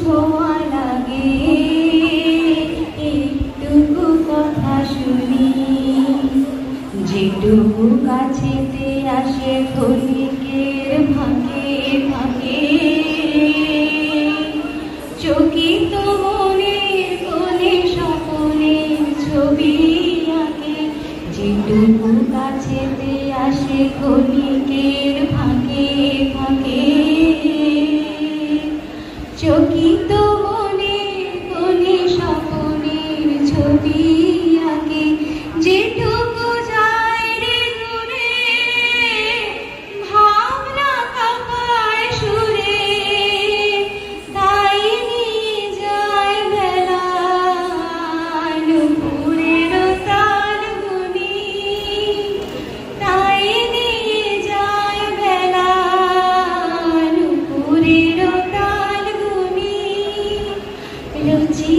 ছোঁয়া লাগে একটুকু কথা শুনি, যেটুকু কাছেতে আসে ক্ষণিকের ফাঁকে ফাঁকে, চকিত মনের কোণে স্বপনের ছবি আঁকে, যেটুকু কাছেতে আসে ক্ষণিকের ফাঁকে ফাঁকে, চকিত মনের কোণে স্বপনের ছবি আঁকে, যেটুকু যায় রে দূরে ভাবনা কাঁপায় সুরে, তাই নিয়ে যায় বেলায় নুপুরের তাল গুনি, তাই নিয়ে যায় বেলায় নুপুরের তাল গুনি, লুচি